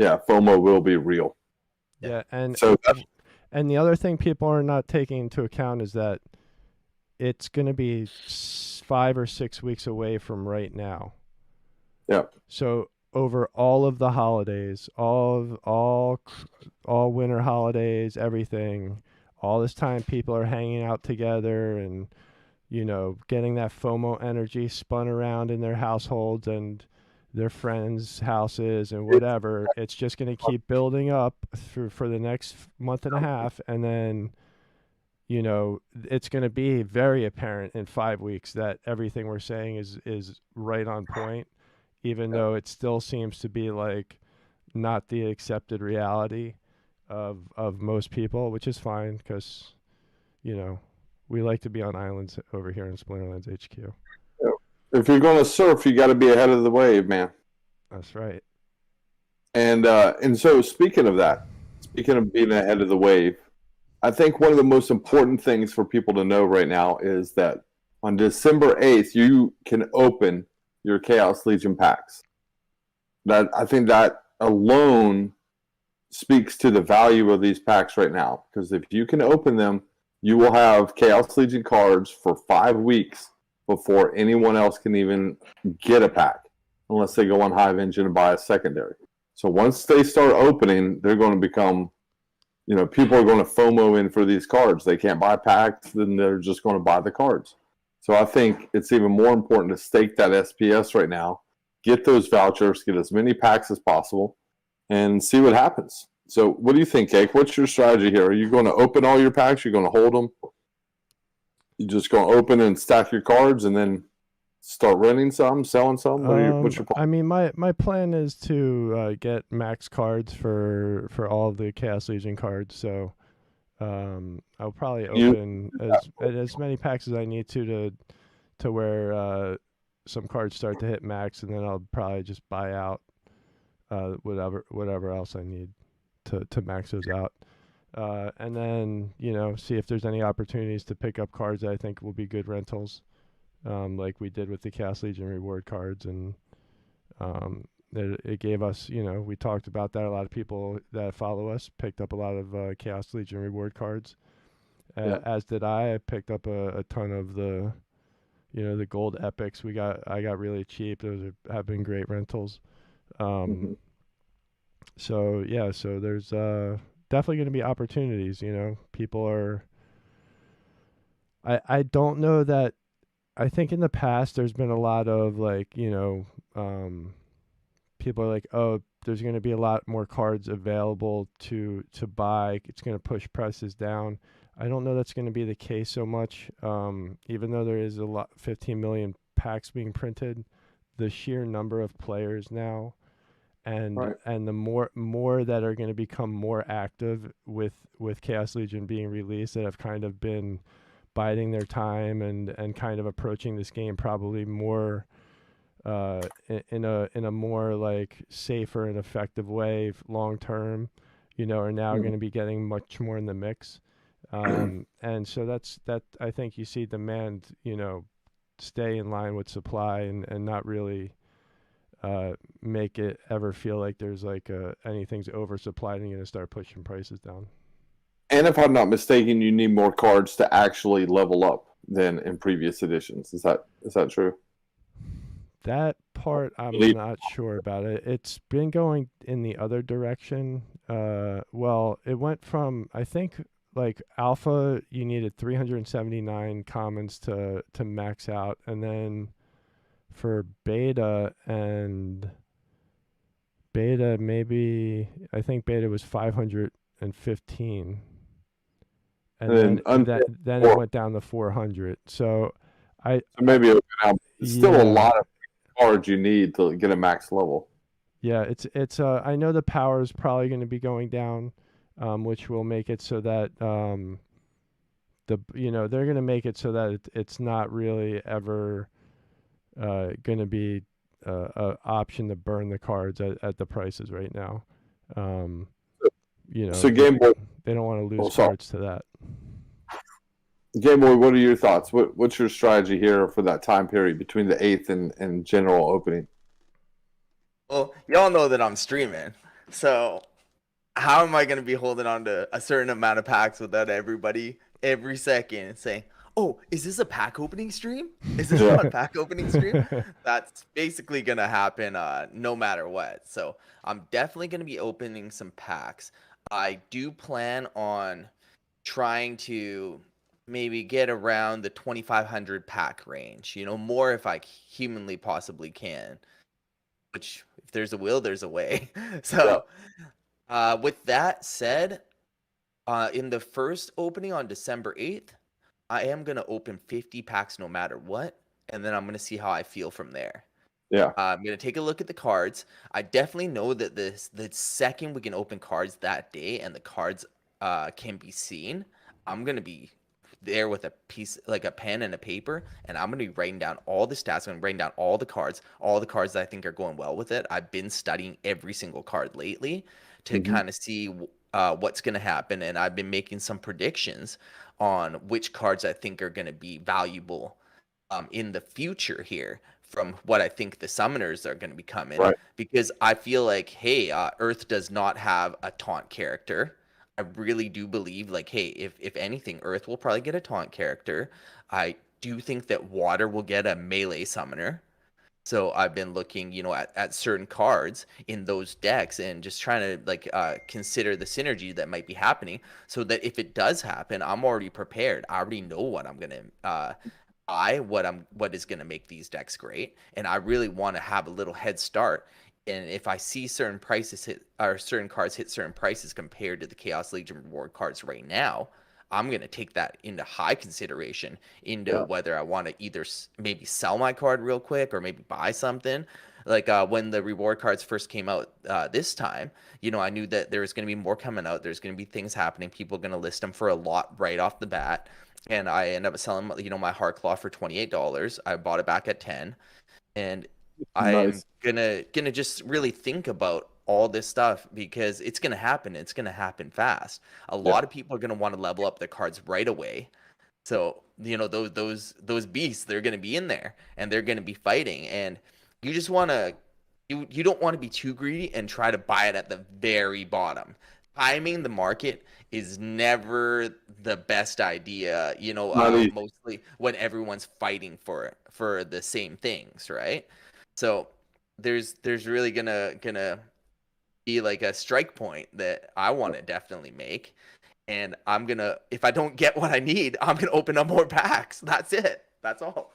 yeah, FOMO will be real. Yeah, and So and the other thing people are not taking into account is that it's going to be 5 or 6 weeks away from right now. yeah, So over all of the holidays, all winter holidays, everything, all this time people are hanging out together and getting that FOMO energy spun around in their households and their friends' houses and whatever. It's just going to keep building up for the next month and a half, and then it's going to be very apparent in 5 weeks that everything we're saying is right on point, even though it still seems to be like not the accepted reality of most people, which is fine because you know we like to be on islands over here in Splinterlands HQ. if you're going to surf, you got to be ahead of the wave, man. That's right. And so speaking of that, speaking of being ahead of the wave, I think one of the most important things for people to know right now is that on December 8th, you can open your Chaos Legion packs. That I think that alone speaks to the value of these packs right now. Because if you can open them, you will have Chaos Legion cards for 5 weeks before anyone else can even get a pack, unless they go on Hive Engine and buy a secondary. So once they start opening, they're going to become, people are going to FOMO in for these cards. They can't buy packs, then they're just going to buy the cards. So I think it's even more important to stake that SPS right now, get those vouchers, get as many packs as possible, and see what happens. So what do you think, Cake? What's your strategy here? Are you going to open all your packs? You're going to hold them? You just going to open and stack your cards and then start renting some, selling some? What's your plan? I mean, my plan is to get max cards for all of the Chaos Legion cards. So I'll probably open as many packs as I need to where some cards start to hit max, and then I'll probably just buy out whatever else I need to max those out. And then see if there's any opportunities to pick up cards that I think will be good rentals, like we did with the Chaos Legion reward cards, and it gave us, we talked about that. A lot of people that follow us picked up a lot of Chaos Legion reward cards, as did I. I picked up a ton of the gold epics. I got really cheap. Those have been great rentals. So yeah, so there's definitely going to be opportunities. People are. I don't know that. I think in the past there's been a lot of people are like, oh, there's going to be a lot more cards available to buy. It's going to push prices down. I don't know that's going to be the case so much. Even though there is 15 million packs being printed, the sheer number of players now, and Right. and the more that are going to become more active with Chaos Legion being released, that have kind of been biding their time and kind of approaching this game probably more in a more like safer and effective way long term, are now going to be getting much more in the mix. And so that I think you see demand, stay in line with supply and not really make it ever feel like there's like anything's oversupplied and going to start pushing prices down. And if I'm not mistaken, you need more cards to actually level up than in previous editions. Is that true? That part I'm not sure about. It's been going in the other direction. Well, it went from, I think, like alpha you needed 379 commons to max out, and then for beta maybe, I think beta was 515, and then it went down to 400. So maybe it's still a yeah. lot of cards you need to get a max level. Yeah, it's I know the power is probably going to be going down, which will make it so that they're going to make it so that it's not really ever going to be a option to burn the cards at the prices right now. So Game Boy, they don't want to lose cards to that. Game Boy, what are your thoughts? What's your strategy here for that time period between the 8th and general opening? Well, y'all know that I'm streaming. So how am I going to be holding on to a certain amount of packs without everybody every second saying, "Oh, is this a pack opening stream? Is this Yeah. not a pack opening stream?" That's basically going to happen no matter what. So I'm definitely going to be opening some packs. I do plan on trying to maybe get around the 2,500 pack range, more if I humanly possibly can, which if there's a will, there's a way. Yeah. So, with that said, in the first opening on December 8th, I am going to open 50 packs no matter what, and then I'm going to see how I feel from there. Yeah. I'm going to take a look at the cards. I definitely know that the second we can open cards that day and the cards can be seen, I'm going to be there with a piece like a pen and a paper, and I'm going to be writing down all the stats. I'm going to writing down all the cards that I think are going well with it. I've been studying every single card lately to Hmm. kind of see what's going to happen, and I've been making some predictions on which cards I think are going to be valuable in the future here from what I think the summoners are going to be coming, Right. because I feel like, hey, Earth does not have a taunt character. I really do believe, like, hey, if anything, Earth will probably get a taunt character. I do think that Water will get a melee summoner. So I've been looking, at certain cards in those decks and just trying to like consider the synergy that might be happening, so that if it does happen, I'm already prepared. I already know what I'm gonna buy, what is gonna make these decks great, and I really want to have a little head start. And if I see certain prices hit or certain cards hit certain prices compared to the Chaos Legion reward cards right now, I'm going to take that into high consideration into Yeah. whether I want to either maybe sell my card real quick or maybe buy something. Like when the reward cards first came out this time, I knew that there was going to be more coming out. There's going to be things happening. People are going to list them for a lot right off the bat. And I end up selling, my Heartclaw for $28. I bought it back at 10, and I'm Nice. gonna just really think about all this stuff because it's gonna happen. It's gonna happen fast. A Yeah. lot of people are gonna want to level up their cards right away. So, those beasts, they're gonna be in there and they're gonna be fighting. And you just wanna you don't want to be too greedy and try to buy it at the very bottom. Timing the market is never the best idea, Not easy. mostly when everyone's fighting for the same things, right? So there's really gonna be like a strike point that I want to definitely make. And I'm gonna, if I don't get what I need, I'm gonna open up more packs. That's it. That's all.